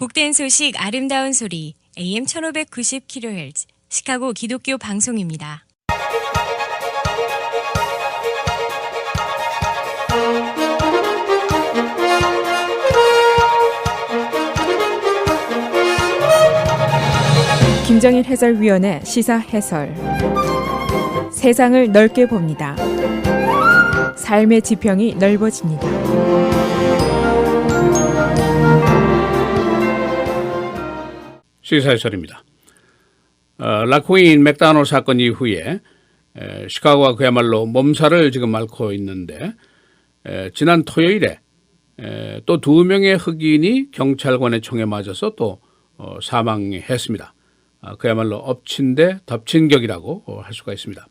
복된 소식 아름다운 소리 AM 1590kHz 시카고 기독교 방송입니다. 김정일 해설위원의 시사 해설. 세상을 넓게 봅니다. 삶의 지평이 넓어집니다. 시사 해설입니다. 라코인 맥다노 사건 이후에 시카고가 그야말로 몸살을 지금 앓고 있는데 지난 토요일에 또 2명의 흑인이 경찰관의 총에 맞아서 또 사망했습니다. 그야말로 엎친 데 덮친 격이라고 할 수가 있습니다.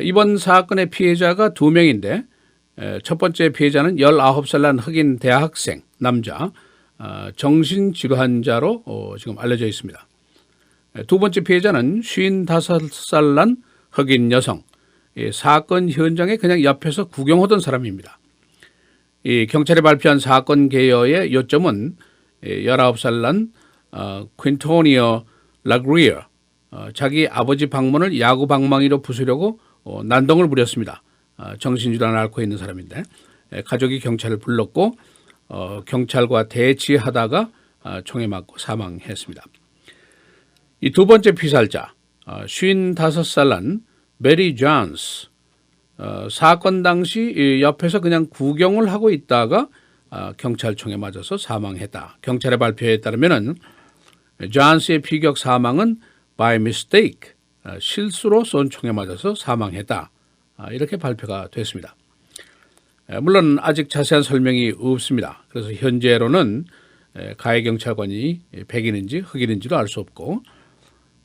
이번 사건의 피해자가 2명인데 첫 번째 피해자는 19살 난 흑인 대학생 남자 정신질환자로 지금 알려져 있습니다. 두 번째 피해자는 55살 난 흑인 여성, 사건 현장에 그냥 옆에서 구경하던 사람입니다. 이 경찰이 발표한 사건 개요의 요점은 19살 난 퀸토니어 라그리어, 자기 아버지 방문을 야구 방망이로 부수려고 난동을 부렸습니다. 정신질환을 앓고 있는 사람인데 가족이 경찰을 불렀고 경찰과 대치하다가 총에 맞고 사망했습니다. 이 두 번째 피살자 55살 난 메리 존스, 사건 당시 옆에서 그냥 구경을 하고 있다가 경찰총에 맞아서 사망했다. 경찰의 발표에 따르면 존스의 피격 사망은 by mistake, 실수로 쏜 총에 맞아서 사망했다. 이렇게 발표가 됐습니다. 물론 아직 자세한 설명이 없습니다. 그래서 현재로는 가해 경찰관이 백인인지 흑인인지도 알 수 없고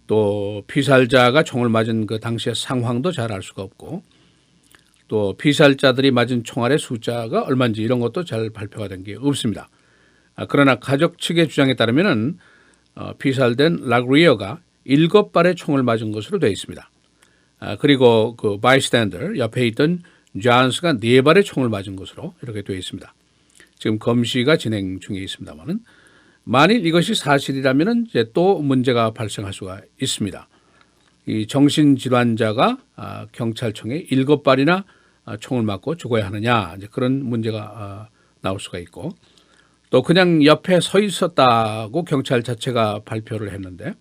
또 피살자가 총을 맞은 그 당시의 상황도 잘 알 수가 없고 또 피살자들이 맞은 총알의 숫자가 얼마인지 이런 것도 잘 발표가 된 게 없습니다. 그러나 가족 측의 주장에 따르면 피살된 라그리어가 7발의 총을 맞은 것으로 되어 있습니다. 그리고 그 바이스탠더 옆에 있던 존스가 4발의 총을 맞은 것으로 이렇게 되어 있습니다. 지금 검시가 진행 중에 있습니다만은 만일 이것이 사실이라면 이제 또 문제가 발생할 수가 있습니다. 이 정신질환자가 경찰총에 7발이나 총을 맞고 죽어야 하느냐, 이제 그런 문제가 나올 수가 있고 또 그냥 옆에 서 있었다고 경찰 자체가 발표를 했는데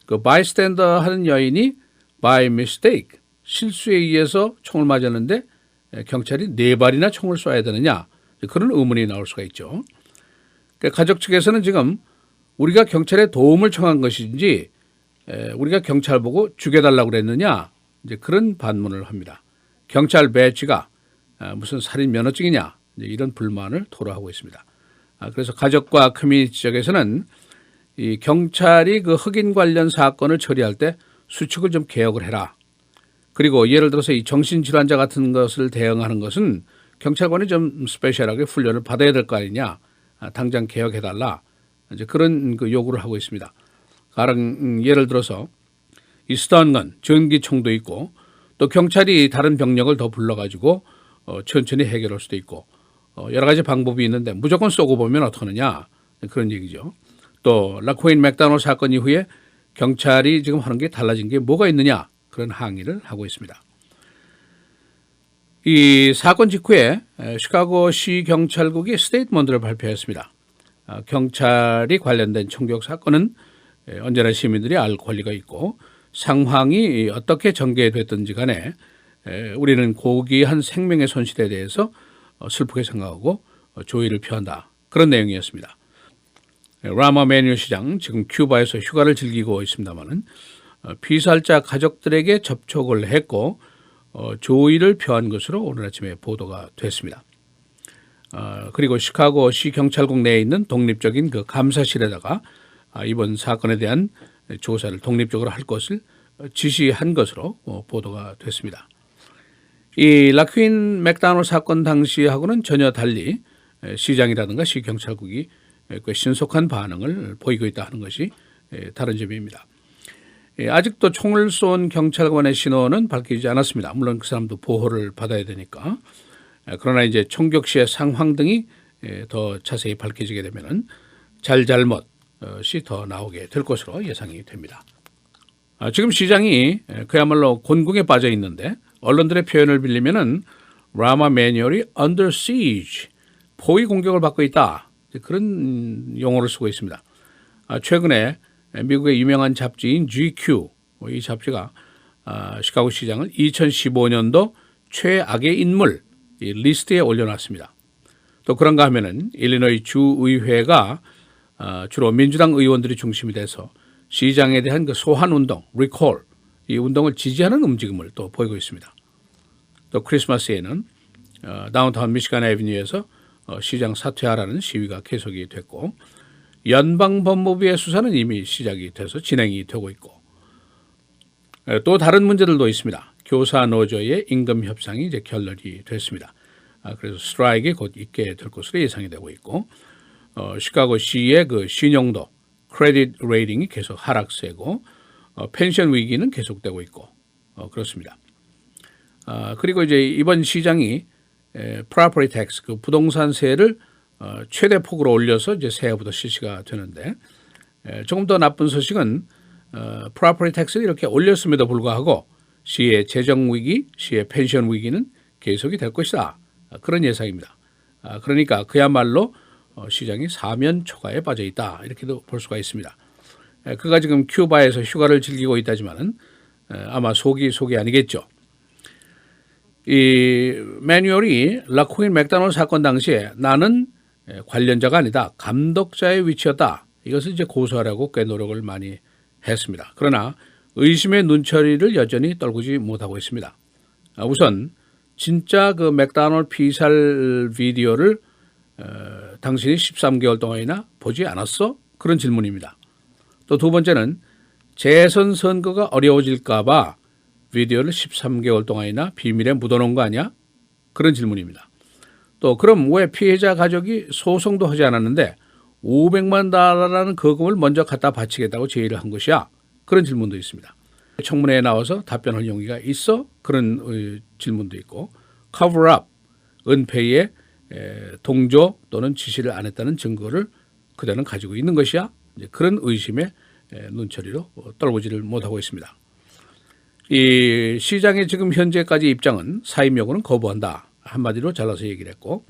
그 바이스탠더 하는 여인이 by mistake, 실수에 의해서 총을 맞았는데 경찰이 4발이나 총을 쏴야 되느냐, 그런 의문이 나올 수가 있죠. 가족 측에서는 지금 우리가 경찰에 도움을 청한 것인지 우리가 경찰 보고 죽여달라고 그랬느냐, 이제 그런 반문을 합니다. 경찰 배지가 무슨 살인 면허증이냐, 이제 이런 불만을 토로하고 있습니다. 그래서 가족과 커뮤니티 쪽에서는 이 경찰이 그 흑인 관련 사건을 처리할 때 수칙을 좀 개혁을 해라. 그리고 예를 들어서 이 정신질환자 같은 것을 대응하는 것은 경찰관이 좀 스페셜하게 훈련을 받아야 될 거 아니냐. 당장 개혁해달라. 이제 그런 그 요구를 하고 있습니다. 가령 예를 들어서 이 스턴건, 전기총도 있고 또 경찰이 다른 병력을 더 불러가지고 천천히 해결할 수도 있고 여러 가지 방법이 있는데 무조건 쏘고 보면 어떡하느냐. 그런 얘기죠. 또 라코인 맥다노 사건 이후에 경찰이 지금 하는 게 달라진 게 뭐가 있느냐, 그런 항의를 하고 있습니다. 이 사건 직후에 시카고시 경찰국이 스테이트먼트를 발표했습니다. 경찰이 관련된 총격 사건은 언제나 시민들이 알 권리가 있고 상황이 어떻게 전개됐든지 간에 우리는 고귀한 생명의 손실에 대해서 슬프게 생각하고 조의를 표한다. 그런 내용이었습니다. 라마 메뉴 시장 지금 큐바에서 휴가를 즐기고 있습니다만은 피살자 가족들에게 접촉을 했고 조의를 표한 것으로 오늘 아침에 보도가 됐습니다. 그리고 시카고시 경찰국 내에 있는 독립적인 그 감사실에다가 이번 사건에 대한 조사를 독립적으로 할 것을 지시한 것으로 보도가 됐습니다. 이 라퀸 맥다노 사건 당시하고는 전혀 달리 시장이라든가 시 경찰국이 꽤 신속한 반응을 보이고 있다 하는 것이 다른 점입니다. 아직도 총을 쏜 경찰관의 신원은 밝히지 않았습니다. 물론 그 사람도 보호를 받아야 되니까. 그러나 이제 총격 시의 상황 등이 더 자세히 밝혀지게 되면은 잘잘못이 더 나오게 될 것으로 예상이 됩니다. 지금 시장이 그야말로 곤궁에 빠져 있는데 언론들의 표현을 빌리면은 라마 매뉴얼이 under siege, 포위 공격을 받고 있다. 그런 용어를 쓰고 있습니다. 최근에 미국의 유명한 잡지인 GQ, 이 잡지가 시카고 시장을 2015년도 최악의 인물 이 리스트에 올려놨습니다. 또 그런가 하면은 일리노이 주의회가 주로 민주당 의원들이 중심이 돼서 시장에 대한 그 소환 운동, 리콜, 이 운동을 지지하는 움직임을 또 보이고 있습니다. 또 크리스마스에는 다운타운 미시간 애비뉴에서 시장 사퇴하라는 시위가 계속이 됐고 연방법무부의 수사는 이미 시작이 돼서 진행이 되고 있고 또 다른 문제들도 있습니다. 교사 노조의 임금 협상이 이제 결렬이 됐습니다. 그래서 스트라이크가 곧 있게 될 것으로 예상이 되고 있고 시카고시의 그 신용도 크레딧 레이팅이 계속 하락세고 펜션 위기는 계속되고 있고 그렇습니다. 그리고 이제 이번 시장이 property tax 그 부동산세를 최대 폭으로 올려서 이제 새해부터 실시가 되는데 조금 더 나쁜 소식은 property tax를 이렇게 올렸음에도 불구하고 시의 재정 위기, 시의 펜션 위기는 계속이 될 것이다. 그런 예상입니다. 그러니까 그야말로 시장이 사면초가에 빠져 있다. 이렇게도 볼 수가 있습니다. 그가 지금 큐바에서 휴가를 즐기고 있다지만은 아마 속이 아니겠죠. 이 매뉴얼이 라코인 맥다널 사건 당시에 나는 관련자가 아니다. 감독자의 위치였다. 이것을 이제 고소하려고 꽤 노력을 많이 했습니다. 그러나 의심의 눈초리를 여전히 떨구지 못하고 있습니다. 우선 진짜 그 맥다널 피살 비디오를 당신이 13개월 동안이나 보지 않았어? 그런 질문입니다. 또 두 번째는 재선 선거가 어려워질까 봐 비디오를 13개월 동안이나 비밀에 묻어놓은 거 아니야? 그런 질문입니다. 또 그럼 왜 피해자 가족이 소송도 하지 않았는데 $500만 거금을 먼저 갖다 바치겠다고 제의를 한 것이야? 그런 질문도 있습니다. 청문회에 나와서 답변할 용의가 있어? 그런 질문도 있고 cover-up, 은폐에 동조 또는 지시를 안 했다는 증거를 그대는 가지고 있는 것이야? 이제 그런 의심의 눈초리로 떨구지를 못하고 있습니다. 이 시장의 지금 현재까지 입장은 사임 요구는 거부한다. 한마디로 잘라서 얘기를 했고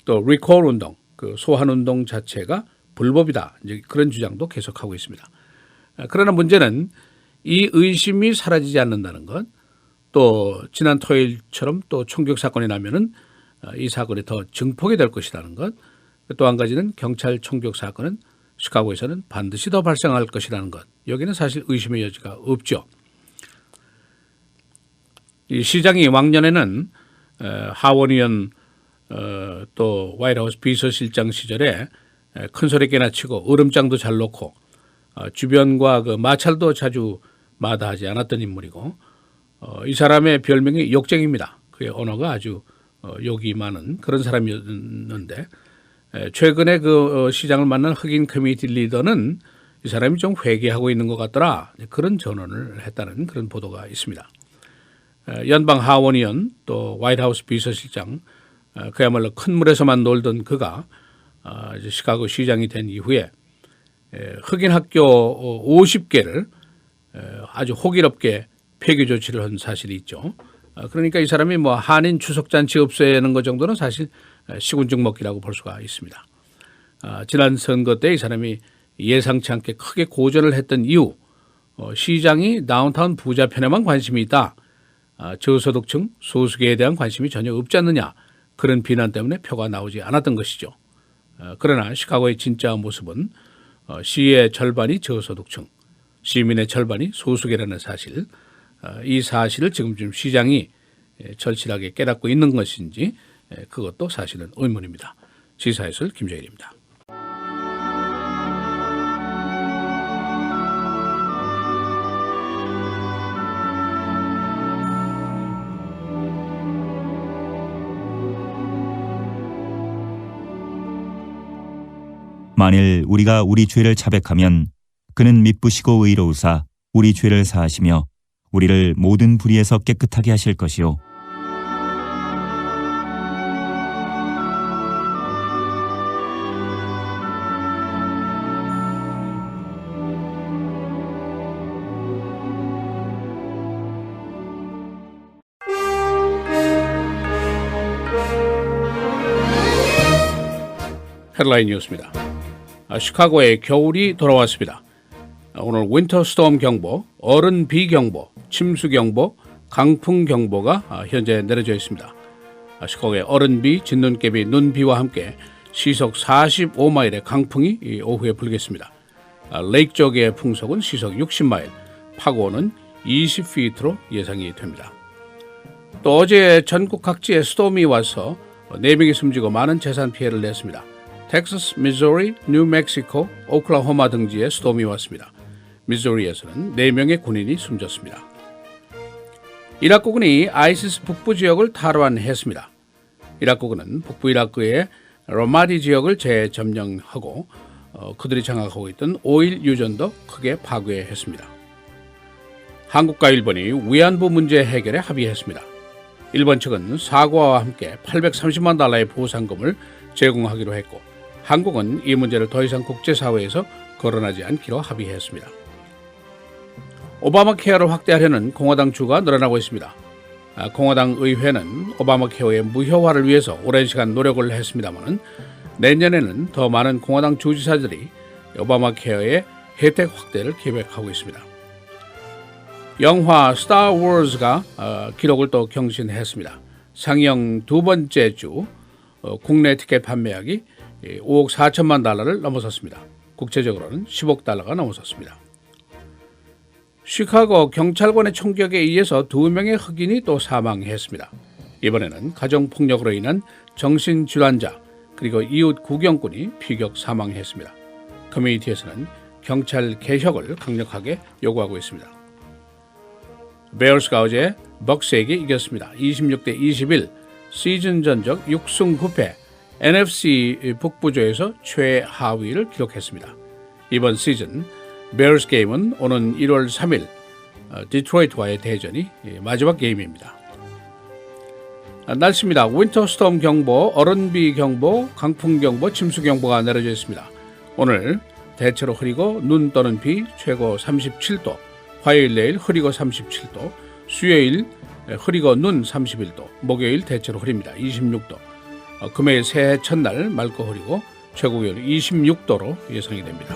또 리콜 운동, 그 소환 운동 자체가 불법이다. 이제 그런 주장도 계속하고 있습니다. 그러나 문제는 이 의심이 사라지지 않는다는 것, 또 지난 토요일처럼 또 총격 사건이 나면은 이 사건이 더 증폭이 될 것이라는 것, 또 한 가지는 경찰 총격 사건은 시카고에서는 반드시 더 발생할 것이라는 것, 여기는 사실 의심의 여지가 없죠. 이 시장이 왕년에는 하원 의원 또 화이트하우스 비서실장 시절에 큰 소리 깨나 치고 으름장도 잘 놓고 주변과 그 마찰도 자주 마다하지 않았던 인물이고 이 사람의 별명이 욕쟁입니다. 그의 언어가 아주 욕이 많은 그런 사람이었는데 최근에 그 시장을 만난 흑인 커뮤니티 리더는 이 사람이 좀 회개하고 있는 것 같더라. 그런 전언을 했다는 그런 보도가 있습니다. 연방 하원 의원 또 화이트하우스 비서실장 그야말로 큰 물에서만 놀던 그가 이제 시카고 시장이 된 이후에 흑인 학교 50개를 아주 호기롭게 폐교 조치를 한 사실이 있죠. 그러니까 이 사람이 뭐 한인 추석잔치 없애는 것 정도는 사실 시군증 먹기라고 볼 수가 있습니다. 지난 선거 때 이 사람이 예상치 않게 크게 고전을 했던 이유, 시장이 다운타운 부자 편에만 관심이 있다. 저소득층, 소수계에 대한 관심이 전혀 없지 않느냐. 그런 비난 때문에 표가 나오지 않았던 것이죠. 그러나 시카고의 진짜 모습은 시의 절반이 저소득층, 시민의 절반이 소수계라는 사실, 이 사실을 지금 좀 시장이 절실하게 깨닫고 있는 것인지 그것도 사실은 의문입니다. 시사해설 김정일입니다. 만일 우리가 우리 죄를 자백하면 그는 미쁘시고 의로우사 우리 죄를 사하시며 우리를 모든 불의에서 깨끗하게 하실 것이요 헤드라인이었습니다. 시카고에 겨울이 돌아왔습니다. 오늘 윈터 스톰 경보, 얼음 비 경보, 침수 경보, 강풍 경보가 현재 내려져 있습니다. 시카고의 얼음 비, 진눈깨비, 눈비와 함께 시속 45마일의 강풍이 오후에 불겠습니다. 레이크 쪽의 풍속은 시속 60마일, 파고는 20피트로 예상이 됩니다. 또 어제 전국 각지에 스톰이 와서 4명이 숨지고 많은 재산 피해를 냈습니다. 텍사스, 미주리, 뉴멕시코, 오클라호마 등지에 스톰이 왔습니다. 미주리에서는 4명의 군인이 숨졌습니다. 이라크군이 아이시스 북부 지역을 탈환했습니다. 이라크군은 북부 이라크의 라마디 지역을 재점령하고 그들이 장악하고 있던 오일 유전도 크게 파괴했습니다. 한국과 일본이 위안부 문제 해결에 합의했습니다. 일본 측은 사과와 함께 830만 달러의 보상금을 제공하기로 했고 한국은 이 문제를 더 이상 국제사회에서 거론하지 않기로 합의했습니다. 오바마 케어를 확대하려는 공화당 주가 늘어나고 있습니다. 공화당 의회는 오바마 케어의 무효화를 위해서 오랜 시간 노력을 했습니다만 내년에는 더 많은 공화당 주지사들이 오바마 케어의 혜택 확대를 계획하고 있습니다. 영화 스타 워즈가 기록을 또 경신했습니다. 상영 두 번째 주 국내 티켓 판매액이 5억 4천만 달러를 넘어섰습니다. 국제적으로는 10억 달러가 넘어섰습니다. 시카고 경찰관의 총격에 의해서 2명의 흑인이 또 사망했습니다. 이번에는 가정폭력으로 인한 정신질환자 그리고 이웃 구경꾼이 피격 사망했습니다. 커뮤니티에서는 경찰 개혁을 강력하게 요구하고 있습니다. 베어스가 어제 벅스에게 이겼습니다. 26대 21 시즌 전적 6승 9패 NFC 북부조에서 최하위를 기록했습니다. 이번 시즌 베어스 게임은 오는 1월 3일 디트로이트와의 대전이 마지막 게임입니다. 날씨입니다. 윈터스톰 경보, 얼음비 경보, 강풍 경보, 침수 경보가 내려져 있습니다. 오늘 대체로 흐리고 눈 또는 비 최고 37도, 화요일 내일 흐리고 37도, 수요일 흐리고 눈 31도, 목요일 대체로 흐립니다. 26도, 금요일 새해 첫날 맑고 흐리고 최고 기온 26도로 예상이 됩니다.